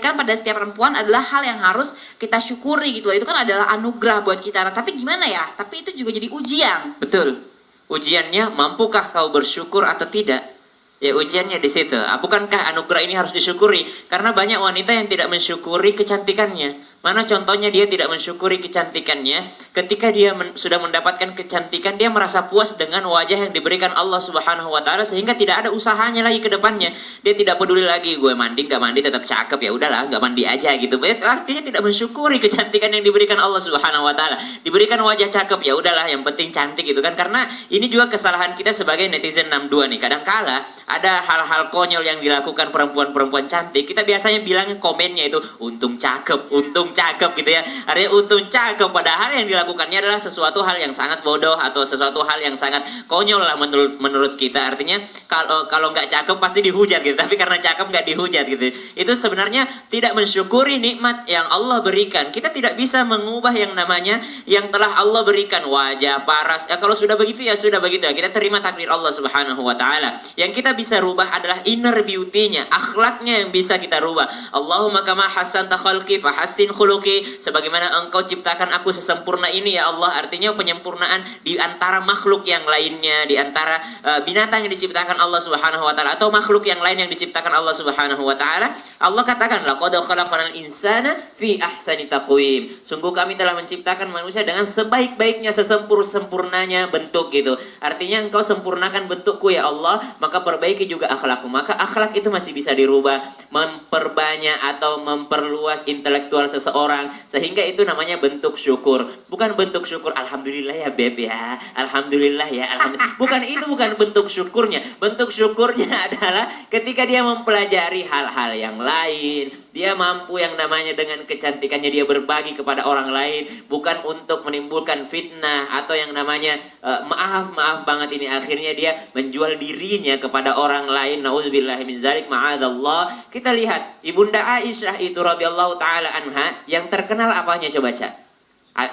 diberikan pada setiap perempuan adalah hal yang harus kita syukuri gitu loh. Itu kan adalah anugerah buat kita. Nah, tapi gimana ya? Tapi itu juga jadi ujian. Betul. Ujiannya, mampukah kau bersyukur atau tidak? Ya, ujiannya di situ. Bukankah anugerah ini harus disyukuri? Karena banyak wanita yang tidak mensyukuri kecantikannya. Mana contohnya dia tidak mensyukuri kecantikannya? Ketika dia sudah mendapatkan kecantikan, dia merasa puas dengan wajah yang diberikan Allah Subhanahu wa taala, sehingga tidak ada usahanya lagi ke depannya. Dia tidak peduli lagi, gue mandi gak mandi tetap cakep, ya udahlah, gak mandi aja gitu. Artinya tidak mensyukuri kecantikan yang diberikan Allah Subhanahu wa taala. Diberikan wajah cakep, ya udahlah, yang penting cantik gitu kan. Karena ini juga kesalahan kita sebagai netizen 62 nih. Kadangkala ada hal-hal konyol yang dilakukan perempuan-perempuan cantik. Kita biasanya bilangnya komennya itu untung cakep gitu ya. Artinya untung cakep, padahal yang dilakukannya adalah sesuatu hal yang sangat bodoh atau sesuatu hal yang sangat konyol lah menurut kita. Artinya kalau nggak cakep pasti dihujat gitu, tapi karena cakep nggak dihujat gitu. Itu sebenarnya tidak mensyukuri nikmat yang Allah berikan. Kita tidak bisa mengubah yang namanya yang telah Allah berikan, wajah, paras. Ya kalau sudah begitu ya sudah begitu. Kita terima takdir Allah Subhanahu wa taala. Yang kita bisa rubah adalah inner beauty-nya, akhlaknya yang bisa kita rubah. Allahumma kama hasanta khalqi fahassin khuluqi, sebagaimana engkau ciptakan aku sesempurna ini ya Allah. Artinya penyempurnaan di antara makhluk yang lainnya, di antara binatang yang diciptakan Allah Subhanahu wa taala atau makhluk yang lain yang diciptakan Allah Subhanahu wa taala. Allah katakan laqad khalaqnal insana fi ahsani taqwim. Sungguh kami telah menciptakan manusia dengan sebaik-baiknya, sesempurnanya bentuk gitu. Artinya engkau sempurnakan bentukku ya Allah, maka perbaiki juga akhlakku. Maka akhlak itu masih bisa dirubah, memperbanyak atau memperluas intelektual seseorang, sehingga itu namanya bentuk syukur. Bukan bentuk syukur alhamdulillah ya beb ya, alhamdulillah ya, alhamdulillah. Bukan bentuk syukurnya. Bentuk syukurnya adalah ketika dia mempelajari hal-hal yang lain, dia mampu yang namanya dengan kecantikannya dia berbagi kepada orang lain, bukan untuk menimbulkan fitnah atau yang namanya maaf banget ini akhirnya dia menjual dirinya kepada orang lain. Nauzubillahi min zalik, ma'adallah. Kita lihat Ibunda Aisyah itu radhiyallahu taala anha, yang terkenal apanya coba Cak?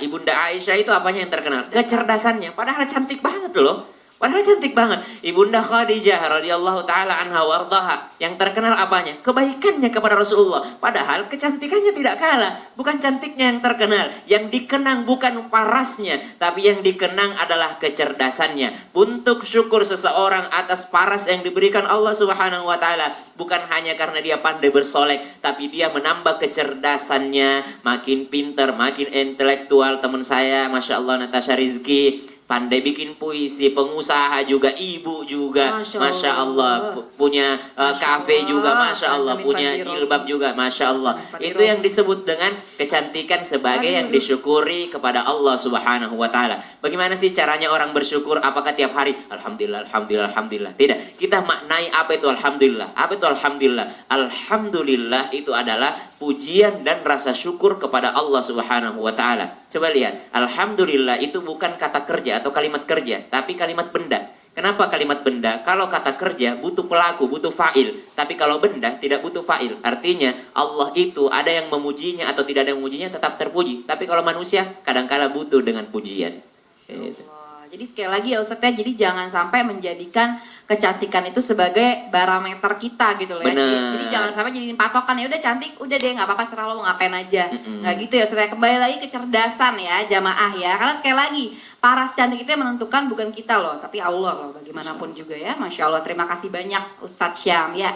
Ibunda Aisyah itu apanya yang terkenal? Kecerdasannya. Padahal cantik banget loh. Padahal cantik banget. Ibunda Khadijah radhiyallahu taala anha wardaha, yang terkenal apanya? Kebaikannya kepada Rasulullah. Padahal kecantikannya tidak kalah. Bukan cantiknya yang terkenal. Yang dikenang bukan parasnya, tapi yang dikenang adalah kecerdasannya. Bentuk syukur seseorang atas paras yang diberikan Allah Subhanahu wa taala bukan hanya karena dia pandai bersolek, tapi dia menambah kecerdasannya, makin pintar, makin intelektual. Teman saya, Masya Allah, Natasha Rizky, pandai bikin puisi, pengusaha juga, ibu juga, Masya Allah, punya kafe juga, Masya Allah, punya jilbab juga, Masya Allah. Itu yang disebut dengan kecantikan sebagai yang disyukuri kepada Allah Subhanahu wa taala. Bagaimana sih caranya orang bersyukur? Apakah tiap hari alhamdulillah, alhamdulillah, alhamdulillah? Tidak. Kita maknai apa itu alhamdulillah? Apa itu alhamdulillah? Alhamdulillah itu adalah pujian dan rasa syukur kepada Allah Subhanahu wa taala. Coba lihat, alhamdulillah itu bukan kata kerja atau kalimat kerja, tapi kalimat benda. Kenapa kalimat benda? Kalau kata kerja butuh pelaku, butuh fa'il. Tapi kalau benda tidak butuh fa'il. Artinya Allah itu ada yang memujinya atau tidak ada yang memujinya tetap terpuji. Tapi kalau manusia kadangkala butuh dengan pujian. Jadi sekali lagi ya Ustaz ya, jadi jangan sampai menjadikan kecantikan itu sebagai barometer kita gitu loh ya. Jadi jangan sampai jadiin patokan, ya udah cantik, udah deh nggak apa-apa, serah lo mau ngapain aja. Nggak gitu ya Ustaz ya. Kembali lagi kecerdasan ya jamaah ya. Karena sekali lagi paras cantik itu yang menentukan bukan kita loh, tapi Allah loh, bagaimanapun juga ya. Masya Allah, terima kasih banyak Ustadz Syam ya.